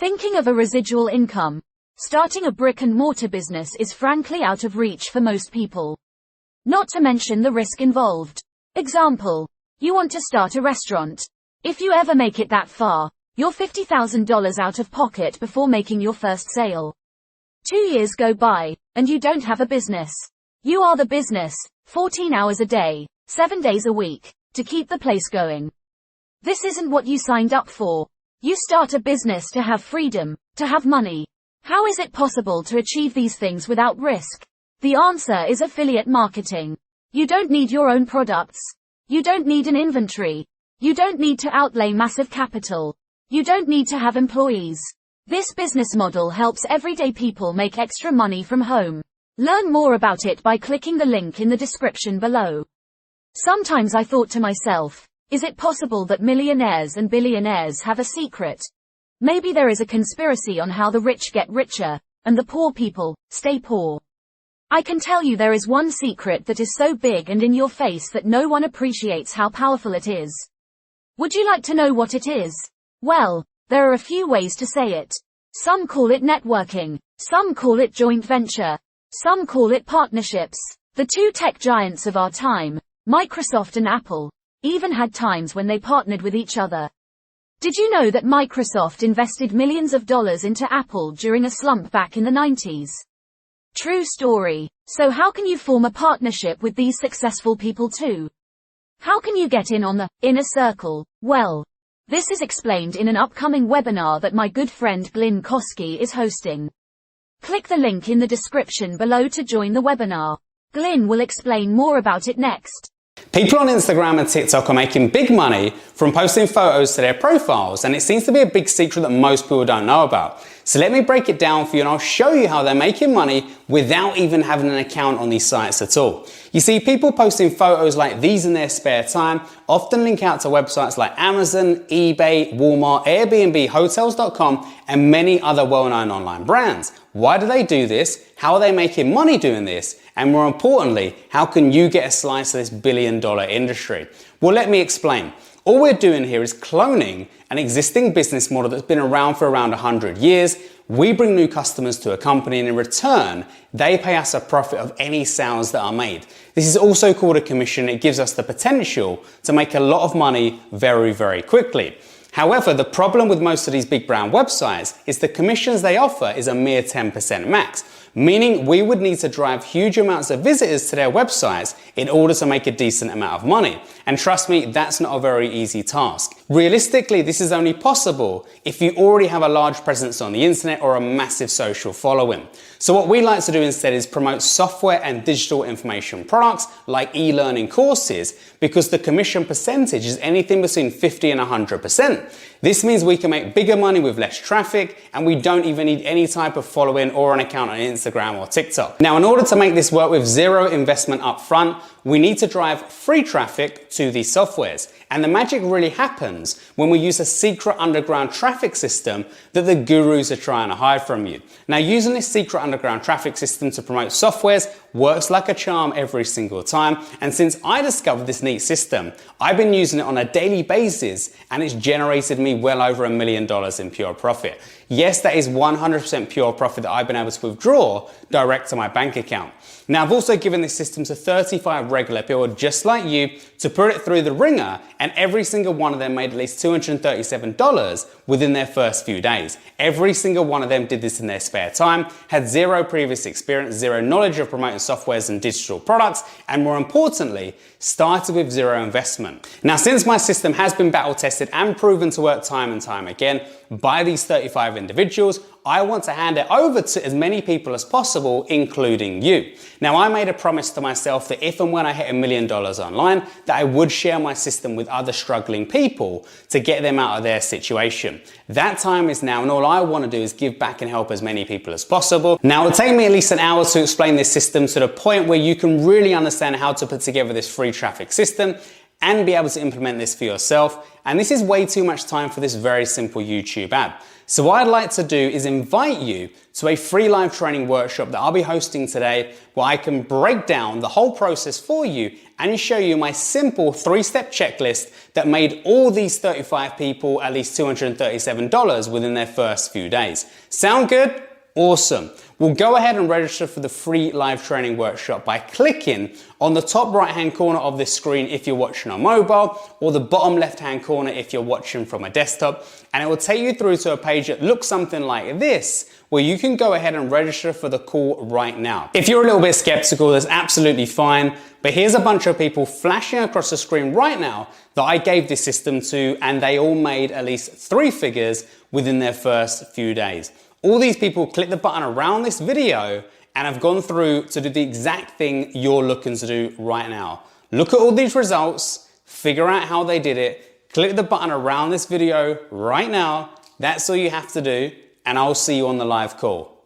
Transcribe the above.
Thinking of a residual income? Starting a brick-and-mortar business is frankly out of reach for most people. Not to mention the risk involved. Example. You want to start a restaurant. If you ever make it that far, you're $50,000 out of pocket before making your first sale. 2 years go by, and you don't have a business. You are the business, 14 hours a day, 7 days a week, to keep the place going. This isn't what you signed up for. You start a business to have freedom, to have money. How is it possible to achieve these things without risk? The answer is affiliate marketing. You don't need your own products. You don't need an inventory. You don't need to outlay massive capital. You don't need to have employees. This business model helps everyday people make extra money from home. Learn more about it by clicking the link in the description below. Sometimes I thought to myself, is it possible that millionaires and billionaires have a secret? Maybe there is a conspiracy on how the rich get richer, and the poor people stay poor. I can tell you there is one secret that is so big and in your face that no one appreciates how powerful it is. Would you like to know what it is? Well, there are a few ways to say it. Some call it networking. Some call it joint venture. Some call it partnerships. The two tech giants of our time, Microsoft and Apple, even had times when they partnered with each other. Did you know that Microsoft invested millions of dollars into Apple during a slump back in the 90s? True story. So how can you form a partnership with these successful people too? How can you get in on the inner circle? Well, this is explained in an upcoming webinar that my good friend Glyn Koski is hosting. Click the link in the description below to join the webinar. Glyn will explain more about it next. People on Instagram and TikTok are making big money from posting photos to their profiles, and it seems to be a big secret that most people don't know about. So let me break it down for you and I'll show you how they're making money without even having an account on these sites at all. You see, people posting photos like these in their spare time often link out to websites like Amazon, eBay, Walmart, Airbnb, Hotels.com, and many other well-known online brands. Why do they do this? How are they making money doing this? And more importantly, how can you get a slice of this billion-dollar industry? Well, let me explain. All we're doing here is cloning an existing business model that's been around for around 100 years. We bring new customers to a company and in return, they pay us a profit of any sales that are made. This is also called a commission. It gives us the potential to make a lot of money very, very quickly. However, the problem with most of these big brand websites is the commissions they offer is a mere 10% max, meaning we would need to drive huge amounts of visitors to their websites in order to make a decent amount of money. And trust me, that's not a very easy task. Realistically, this is only possible if you already have a large presence on the internet or a massive social following. So what we like to do instead is promote software and digital information products like e-learning courses, because the commission percentage is anything between 50 and 100%. This means we can make bigger money with less traffic, and we don't even need any type of following or an account on Instagram or TikTok. Now, in order to make this work with zero investment up front, we need to drive free traffic to these softwares. And the magic really happens when we use a secret underground traffic system that the gurus are trying to hide from you. Now, using this secret underground traffic system to promote softwares works like a charm every single time. And since I discovered this neat system, I've been using it on a daily basis, and it's generated me well over $1 million in pure profit. Yes, that is 100% pure profit that I've been able to withdraw direct to my bank account. Now, I've also given this system to 35 regular people just like you to put it through the ringer, and every single one of them made at least $237 within their first few days. Every single one of them did this in their spare time, had zero previous experience, zero knowledge of promoting softwares and digital products, and more importantly, started with zero investment. Now, since my system has been battle tested and proven to work time and time again by these 35 individuals, I want to hand it over to as many people as possible, including you. Now, I made a promise to myself that if and when I hit $1 million online, that I would share my system with other struggling people to get them out of their situation. That time is now, and all I want to do is give back and help as many people as possible. Now, it'll take me at least an hour to explain this system to the point where you can really understand how to put together this free traffic system. and be able to implement this for yourself. And this is way too much time for this very simple YouTube ad. So what I'd like to do is invite you to a free live training workshop that I'll be hosting today, where I can break down the whole process for you and show you my simple 3-step checklist that made all these 35 people at least $237 within their first few days. Sound good? Awesome. We'll go ahead and register for the free live training workshop by clicking on the top right hand corner of this screen if you're watching on mobile, or the bottom left hand corner if you're watching from a desktop, and it will take you through to a page that looks something like this, where you can go ahead and register for the call right now. If you're a little bit skeptical, that's absolutely fine, but here's a bunch of people flashing across the screen right now that I gave this system to, and they all made at least 3 figures within their first few days. All these people click the button around this video and have gone through to do the exact thing you're looking to do right now. Look at all these results, figure out how they did it, click the button around this video right now. That's all you have to do, and I'll see you on the live call.